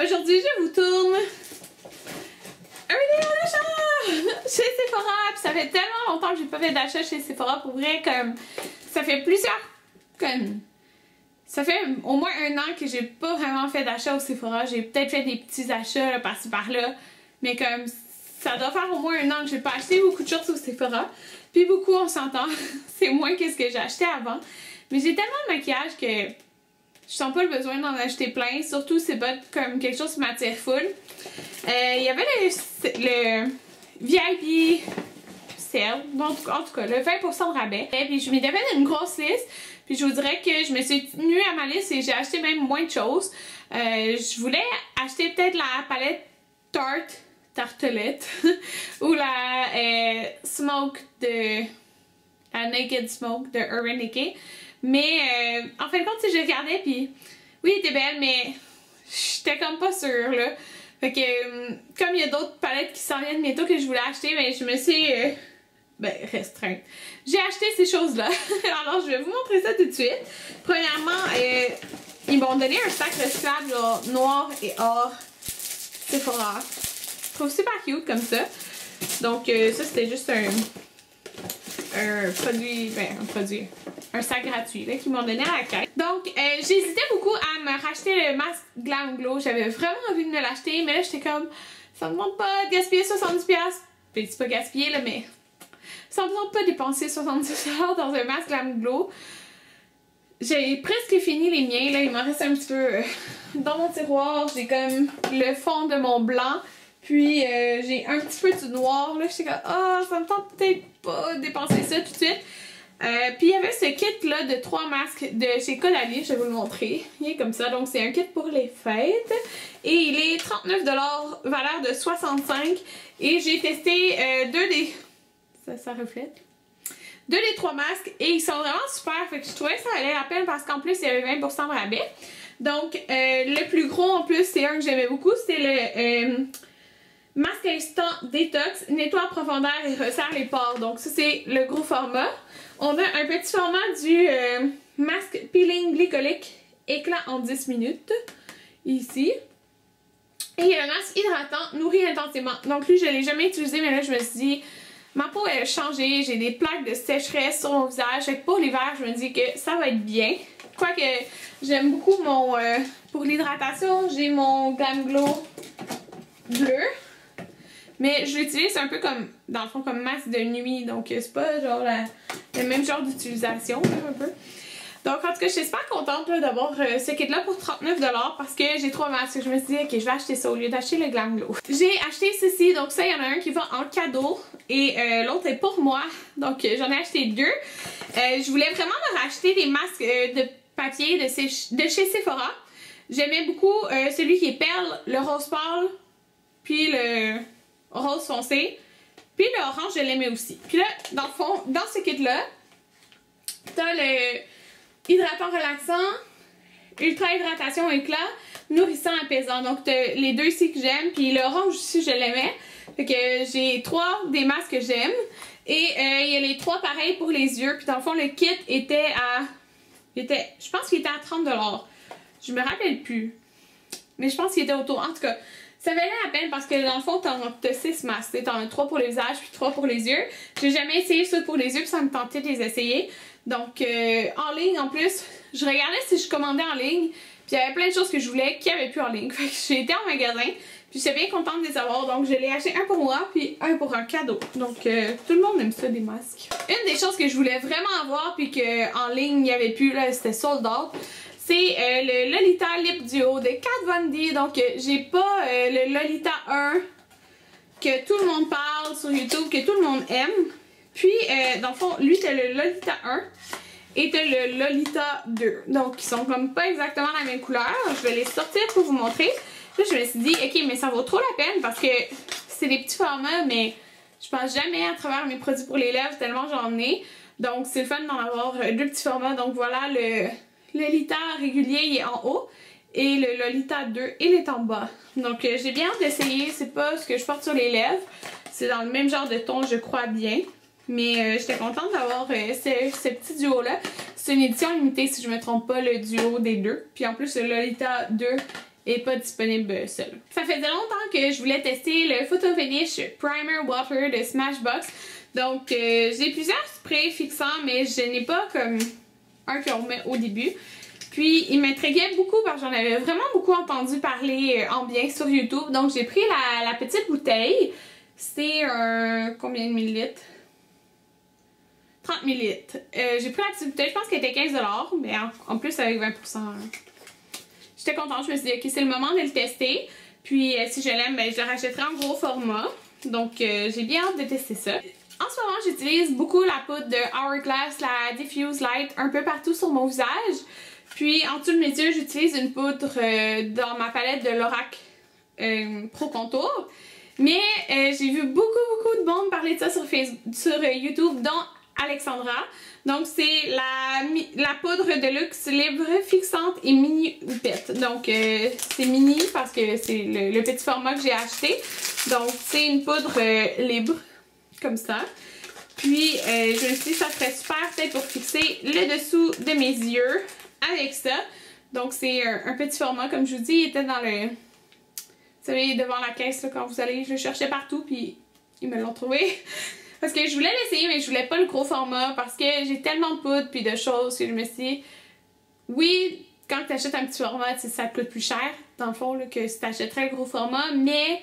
aujourd'hui je vous tourne un vidéo d'achat chez Sephora. Puis ça fait tellement longtemps que j'ai pas fait d'achat chez Sephora. Pour vrai, comme ça fait ça fait au moins 1 an que j'ai pas vraiment fait d'achat au Sephora. J'ai peut-être fait des petits achats par-ci par-là, mais comme ça doit faire au moins 1 an que j'ai pas acheté beaucoup de choses au Sephora. Puis beaucoup, on s'entend, c'est moins que ce que j'ai acheté avant. Mais j'ai tellement de maquillage que je sens pas le besoin d'en acheter plein. Surtout, c'est pas comme quelque chose qui m'attire full. Il y avait le VIP sale, en tout cas, le 20% de rabais. Et puis je m'étais fait une grosse liste. Puis je vous dirais que je me suis tenue à ma liste et j'ai acheté même moins de choses. Je voulais acheter peut-être la palette Tartelette ou la Smoke de la Naked Smoke de Urban Decay. Mais en fin de compte, si je regardais, puis oui, elle était belle, mais j'étais comme pas sûre là. Fait que comme il y a d'autres palettes qui s'en viennent bientôt que je voulais acheter, ben je me suis restreinte. J'ai acheté ces choses-là. Alors je vais vous montrer ça tout de suite. Premièrement, ils m'ont donné un sac recyclable genre, noir et or Sephora. Je trouve super cute comme ça. Donc ça c'était juste un sac gratuit qu'ils m'ont donné à la caisse. Donc j'hésitais beaucoup à me racheter le masque Glam Glow. J'avais vraiment envie de me l'acheter, mais là j'étais comme ça me demande pas de gaspiller 70$. Puis c'est pas gaspiller là, mais ça me demande pas de dépenser 70$ dans un masque Glam Glow. J'ai presque fini les miens, là il m'en reste un petit peu dans mon tiroir. J'ai comme le fond de mon blanc. Puis j'ai un petit peu du noir, là, j'étais comme, ah, ça me tente peut-être pas de dépenser ça tout de suite. Puis il y avait ce kit-là de 3 masques de chez Caudalie, je vais vous le montrer. Il est comme ça, donc c'est un kit pour les fêtes. Et il est 39$, valeur de 65$. Et j'ai testé 2 des... Ça reflète. 2 des 3 masques et ils sont vraiment super, fait que je trouvais que ça valait la peine parce qu'en plus il y avait 20% de rabais. Donc le plus gros en plus, c'est un que j'aimais beaucoup, c'est le... Masque Instant Détox, nettoie en profondeur et resserre les pores. Donc ça c'est le gros format. On a un petit format du masque Peeling Glycolique éclat en 10 minutes. Ici. Et il y a le masque hydratant nourrit intensément. Donc lui je ne l'ai jamais utilisé, mais là je me suis dit ma peau elle a changé. J'ai des plaques de sécheresse sur mon visage. Fait que pour l'hiver je me dis que ça va être bien. Quoique j'aime beaucoup mon... pour l'hydratation j'ai mon Glam Glow bleu. Mais je l'utilise un peu comme, dans le fond, comme masque de nuit. Donc, c'est pas genre le même genre d'utilisation, un peu. Donc, en tout cas, je suis super contente d'avoir ce kit-là pour 39$ parce que j'ai 3 masques. Je me suis dit, ok, je vais acheter ça au lieu d'acheter le Glam Glow. J'ai acheté ceci. Donc, ça, il y en a un qui va en cadeau et l'autre est pour moi. Donc, j'en ai acheté 2. Je voulais vraiment me racheter des masques de papier de chez Sephora. J'aimais beaucoup celui qui est perle, le rose pâle, puis le... rose foncé. Puis le orange, je l'aimais aussi. Puis là, dans le fond, dans ce kit-là, t'as le hydratant relaxant, ultra hydratation éclat, nourrissant apaisant. Donc t'as les deux ici que j'aime. Puis l'orange aussi, je l'aimais. Fait que j'ai 3 des masques que j'aime. Et il y a les 3 pareils pour les yeux. Puis dans le fond, le kit était à... je pense qu'il était à 30$. Je me rappelle plus. Mais je pense qu'il était autour. En tout cas... ça valait la peine parce que dans le fond, t'as 6 masques. T'en as 3 pour le visage puis 3 pour les yeux. J'ai jamais essayé ceux pour les yeux puis ça me tentait de les essayer. Donc en ligne en plus, je regardais si je commandais en ligne. Puis il y avait plein de choses que je voulais qu'il n'y avait plus en ligne. Fait que j'ai été en magasin. Puis j'étais bien contente de les avoir. Donc je l'ai acheté un pour moi puis un pour un cadeau. Donc tout le monde aime ça des masques. Une des choses que je voulais vraiment avoir puis qu'en ligne il n'y avait plus là, c'était sold out. C'est le Lolita Lip Duo de Kat Von D. Donc j'ai pas le Lolita 1 que tout le monde parle sur YouTube, que tout le monde aime. Puis dans le fond, lui t'as le Lolita 1 et t'as le Lolita 2. Donc ils sont comme pas exactement la même couleur. Je vais les sortir pour vous montrer. Là je me suis dit ok mais ça vaut trop la peine parce que c'est des petits formats mais je passe jamais à travers mes produits pour les lèvres tellement j'en ai. Donc c'est le fun d'en avoir 2 petits formats. Donc voilà le Lolita régulier il est en haut et le Lolita 2 il est en bas. Donc j'ai bien hâte d'essayer, c'est pas ce que je porte sur les lèvres, c'est dans le même genre de ton je crois bien. Mais j'étais contente d'avoir ce petit duo là. C'est une édition limitée si je me trompe pas, le duo des 2. Puis en plus le Lolita 2 est pas disponible seul. Ça faisait longtemps que je voulais tester le Photo Finish Primer Water de Smashbox. Donc j'ai plusieurs sprays fixants, mais je n'ai pas comme un qu'on met au début. Puis il m'intriguait beaucoup parce que j'en avais vraiment beaucoup entendu parler en bien sur YouTube. Donc j'ai pris la petite bouteille. C'est un... combien de millilitres? 30 millilitres. J'ai pris la petite bouteille, je pense qu'elle était 15$, mais en plus avec 20%. J'étais contente, je me suis dit ok, c'est le moment de le tester. Puis si je l'aime, ben, je le rachèterai en gros format. Donc j'ai bien hâte de tester ça. En ce moment, j'utilise beaucoup la poudre de Hourglass, la Diffuse Light, un peu partout sur mon visage. Puis en dessous de mes yeux, j'utilise une poudre dans ma palette de Lorac Pro Contour. Mais j'ai vu beaucoup de monde parler de ça sur YouTube, dont Alexandra. Donc c'est la poudre de luxe libre fixante et mini houppette. Donc c'est mini parce que c'est le petit format que j'ai acheté. Donc c'est une poudre libre, comme ça. Puis je me suis dit que ça serait super peut-être pour fixer le dessous de mes yeux avec ça. Donc c'est un petit format, comme je vous dis, il était dans le... Vous savez, devant la caisse là, quand vous allez, je le cherchais partout puis ils me l'ont trouvé. Parce que je voulais l'essayer mais je voulais pas le gros format parce que j'ai tellement de poudre puis de choses que je me suis dit, oui, quand tu achètes un petit format, ça te coûte plus cher dans le fond là, que si tu achèterais le gros format, mais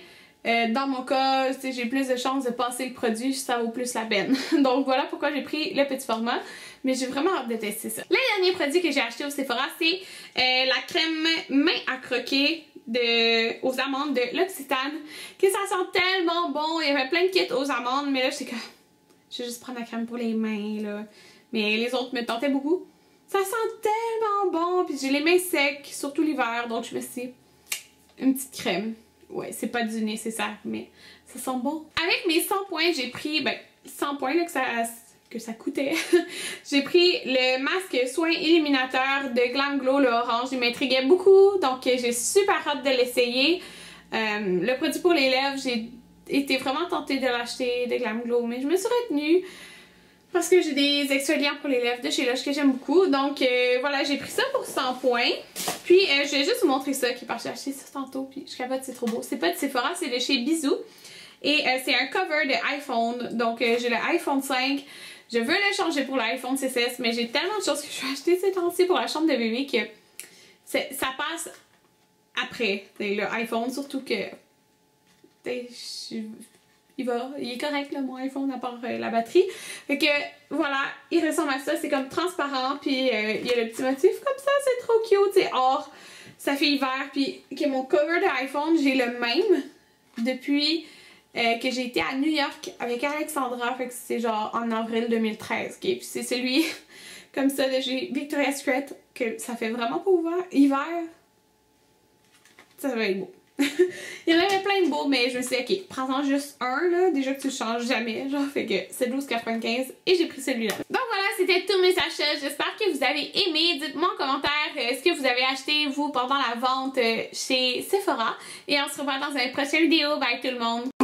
dans mon cas, j'ai plus de chances de passer le produit, ça vaut plus la peine. Donc voilà pourquoi j'ai pris le petit format. Mais j'ai vraiment hâte de tester ça. Le dernier produit que j'ai acheté au Sephora, c'est la crème main à croquer aux amandes de L'Occitane. Que ça sent tellement bon. Il y avait plein de kits aux amandes, mais là, j'étais comme... Je vais juste prendre la crème pour les mains, là. Mais les autres me tentaient beaucoup. Ça sent tellement bon. Puis j'ai les mains secs, surtout l'hiver. Donc je me suis dit, une petite crème. Ouais, c'est pas du nécessaire, mais ça sent bon. Avec mes 100 points, j'ai pris, 100 points là, que ça coûtait. J'ai pris le masque soin illuminateur de Glam Glow, le orange. Il m'intriguait beaucoup, donc j'ai super hâte de l'essayer. Le produit pour les lèvres, j'ai été vraiment tentée de l'acheter de Glam Glow, mais je me suis retenue parce que j'ai des exfoliants pour les lèvres de chez Lush que j'aime beaucoup. Donc voilà, j'ai pris ça pour 100 points. Puis je vais juste vous montrer ça, parce que j'ai acheté ça tantôt, puis je capote, c'est trop beau. C'est pas de Sephora, c'est de chez Bisou. Et c'est un cover de iPhone, donc j'ai le iPhone 5. Je veux le changer pour l'iPhone 6S, mais j'ai tellement de choses que je vais acheter ces temps-ci pour la chambre de bébé que ça passe après le iPhone, surtout que il est correct là, mon iPhone à part la batterie. Fait que voilà, il ressemble à ça, c'est comme transparent, puis il y a le petit motif comme ça, c'est trop cute, c'est or, ça fait hiver, puis que mon cover de iPhone, j'ai le même depuis... que j'ai été à New York avec Alexandra, fait que c'est genre en avril 2013, okay? Puis c'est celui comme ça de chez Victoria's Secret, que ça fait vraiment pas hiver, ça va être beau. Il y en avait plein de beaux, mais je me suis dit, ok, prends-en juste un, là, déjà que tu le changes jamais, genre, fait que c'est 12,95 et j'ai pris celui-là. Donc voilà, c'était tous mes achats, j'espère que vous avez aimé, dites-moi en commentaire ce que vous avez acheté, vous, pendant la vente chez Sephora, et on se revoit dans une prochaine vidéo, bye tout le monde!